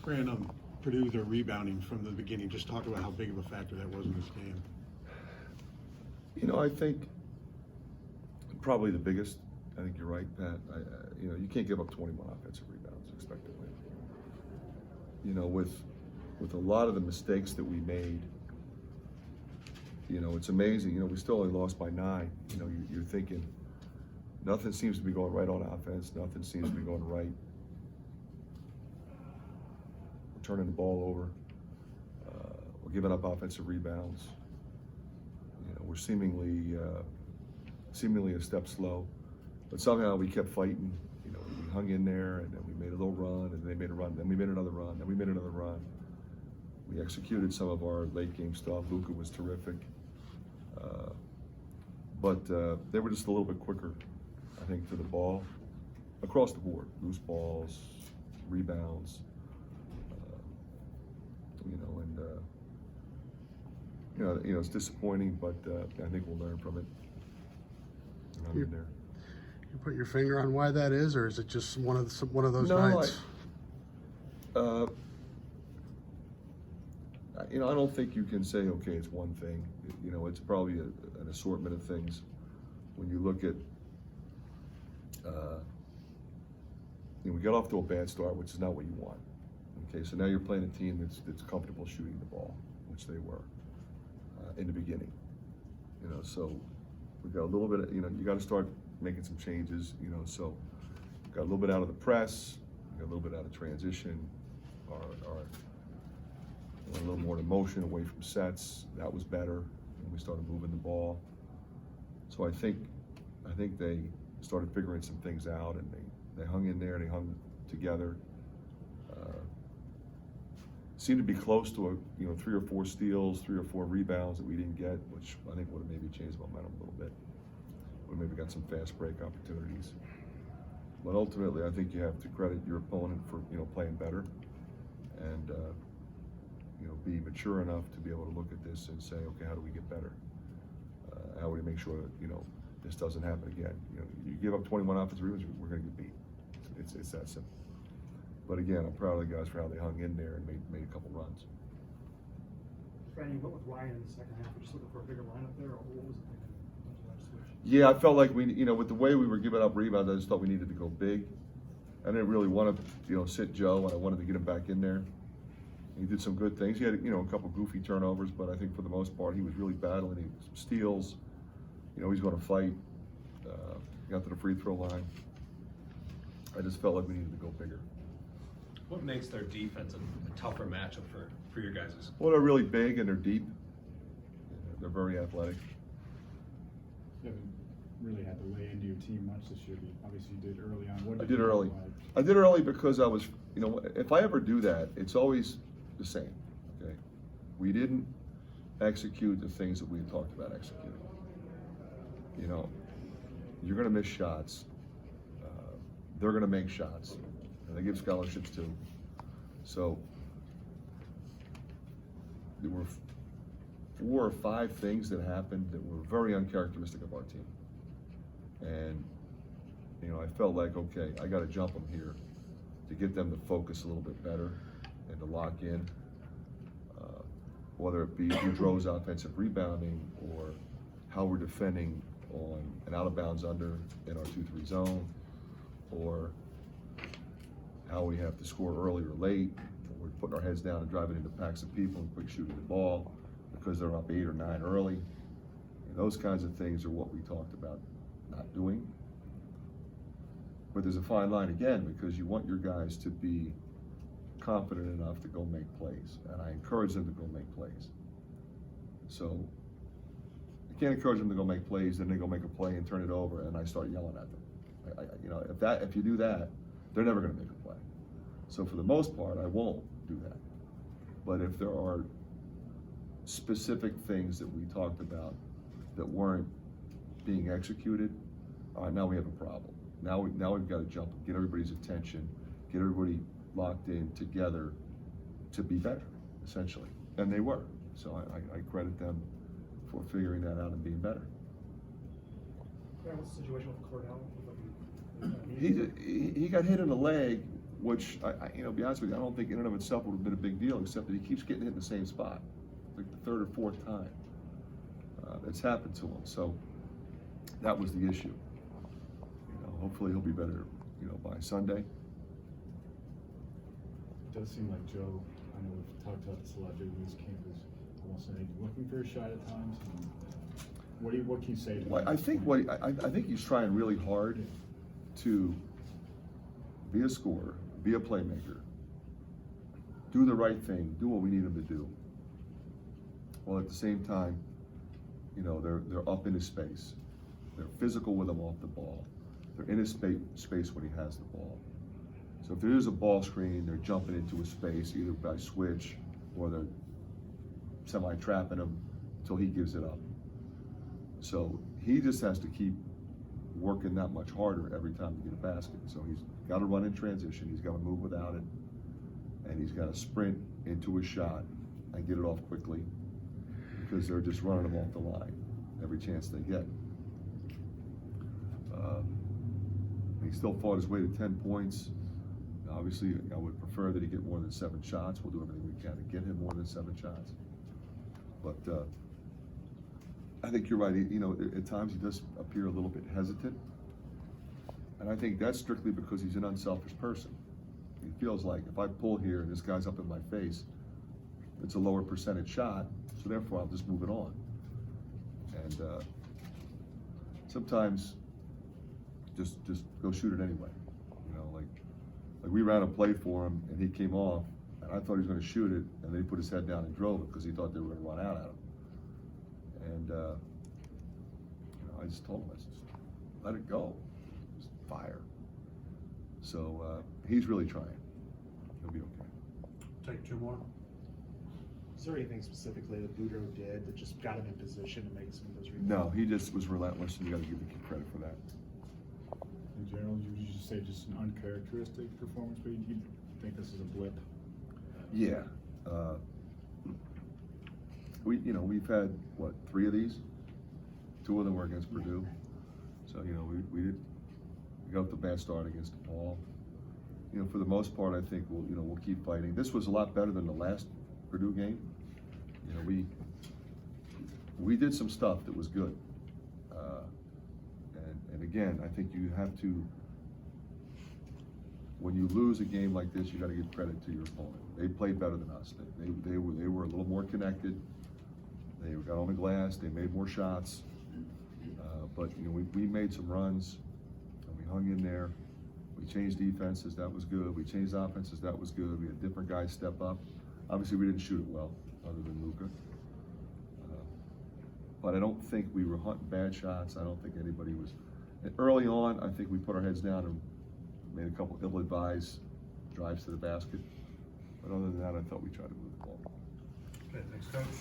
Fran, Purdue, they're rebounding from the beginning. Just talk about how big of a factor that was in this game. You know, I think probably the biggest. I think you're right, Pat. You know, you can't give up 21 offensive rebounds and expect to win. You know, with a lot of the mistakes that we made, you know, it's amazing. You know, we still only lost by 9. You know, you're thinking nothing seems to be going right on offense. Nothing seems to be going right. We're turning the ball over. We're giving up offensive rebounds. You know, we're seemingly a step slow, but somehow we kept fighting. You know, we hung in there, and then we made a little run, and they made a run, then we made another run, then we made another run. We executed some of our late game stuff. Luka was terrific, but they were just a little bit quicker, I think, to the ball across the board. Loose balls, rebounds, you know, and you know, it's disappointing, but I think we'll learn from it. And I'm in there. You put your finger on why that is, or is it just one of those No, nights? You know, I don't think you can say, okay, it's one thing. You know, it's probably an assortment of things. When you look at, you know, we got off to a bad start, which is not what you want. Okay, so now you're playing a team that's comfortable shooting the ball, which they were in the beginning. You know, so we got a little bit of, you know, you got to start making some changes. You know, so got a little bit out of the press, got a little bit out of transition, or a little more emotion away from sets. That was better, and we started moving the ball. So I think they started figuring some things out, and they hung in there. They hung together. Seemed to be close to 3 or 4 steals, 3 or 4 rebounds that we didn't get, which I think would have maybe changed momentum a little bit. We maybe got some fast break opportunities. But ultimately, I think you have to credit your opponent for playing better, and be mature enough to be able to look at this and say, okay, how do we get better? How do we make sure that this doesn't happen again? You give up 21 offensive rebounds, we're going to get beat. It's that simple. But again, I'm proud of the guys for how they hung in there and made a couple runs. Fran, you went with Ryan in the second half. Were you just looking for a bigger lineup there, or what was it thinking? Yeah, I felt like with the way we were giving up rebounds, I just thought we needed to go big. I didn't really want to, sit Joe, and I wanted to get him back in there. He did some good things. He had, a couple goofy turnovers, but I think for the most part, he was really battling. He had some steals. He's going to fight. Got to the free throw line. I just felt like we needed to go bigger. What makes their defense a tougher matchup for your guys? Well, they're really big and they're deep. They're very athletic. You haven't really had to lay into your team much this year. Obviously, you did early on. I did early. I did early because I was, if I ever do that, it's always the same. Okay, we didn't execute the things that we had talked about executing. You're going to miss shots. They're going to make shots, and they give scholarships too. So there were 4 or 5 things that happened that were very uncharacteristic of our team, and I felt like, okay, I got to jump them here to get them to focus a little bit better and to lock in, whether it be Boudreau's offensive rebounding or how we're defending on an out-of-bounds under in our 2-3 zone, or how we have to score early or late. We're putting our heads down and driving into packs of people and quick shooting the ball because they're up 8 or 9 early. And those kinds of things are what we talked about not doing. But there's a fine line again, because you want your guys to be confident enough to go make plays, and I encourage them to go make plays. So I can't encourage them to go make plays, then they go make a play and turn it over, and I start yelling at them. If you do that, they're never going to make a play. So for the most part, I won't do that. But if there are specific things that we talked about that weren't being executed, all right, now we have a problem. Now we've got to jump and get everybody's attention, get everybody locked in together to be better, essentially. And they were. So I credit them for figuring that out and being better. What's the situation with Cordell? He got hit in the leg which to be honest with you, I don't think in and of itself would have been a big deal, except that he keeps getting hit in the same spot, like the third or fourth time that's happened to him. So that was the issue. Hopefully he'll be better, by Sunday. It does seem like Joe, I know we've talked about this a lot during this camp, is almost looking for a shot at times. What can you say to him? Well, I think he's trying really hard to be a scorer, be a playmaker, do the right thing, do what we need him to do. While at the same time, they're up in his space. They're physical with him off the ball. They're in his space when he has the ball. So if there is a ball screen, they're jumping into his space either by switch or they're semi-trapping him until he gives it up. So he just has to keep working that much harder every time to get a basket. So he's got to run in transition, he's got to move without it, and he's got to sprint into his shot and get it off quickly, because they're just running him off the line every chance they get. He still fought his way to 10 points. Obviously, I would prefer that he get more than 7 shots. We'll do everything we can to get him more than 7 shots. But I think you're right. At times he does appear a little bit hesitant. And I think that's strictly because he's an unselfish person. He feels like if I pull here and this guy's up in my face, it's a lower percentage shot, so therefore I'll just move it on. And sometimes just go shoot it anyway. Like we ran a play for him and he came off and I thought he was going to shoot it, and then he put his head down and drove it because he thought they were going to run out at him. And I just told him, I said, let it go, just fire. So he's really trying. He'll be okay. Take 2 more. Is there anything specifically that Boudreaux did that just got him in position to make some of those rebounds? No, he just was relentless, and you got to give the kid credit for that. In general, would you just say just an uncharacteristic performance, but you think this is a blip? Yeah. We've had, 3 of these? 2 of them were against Purdue. So, we got off the bad start against DePaul. For the most part, I think we'll keep fighting. This was a lot better than the last Purdue game. We did some stuff that was good. And again, I think you have to, when you lose a game like this, you got to give credit to your opponent. They played better than us. They were a little more connected. They got on the glass. They made more shots. But we made some runs, and we hung in there. We changed defenses. That was good. We changed offenses. That was good. We had different guys step up. Obviously, we didn't shoot it well, other than Luka. But I don't think we were hunting bad shots. I don't think anybody was. And early on, I think we put our heads down and made a couple ill-advised drives to the basket. But other than that, I thought we tried to move the ball. Okay, thanks, Coach.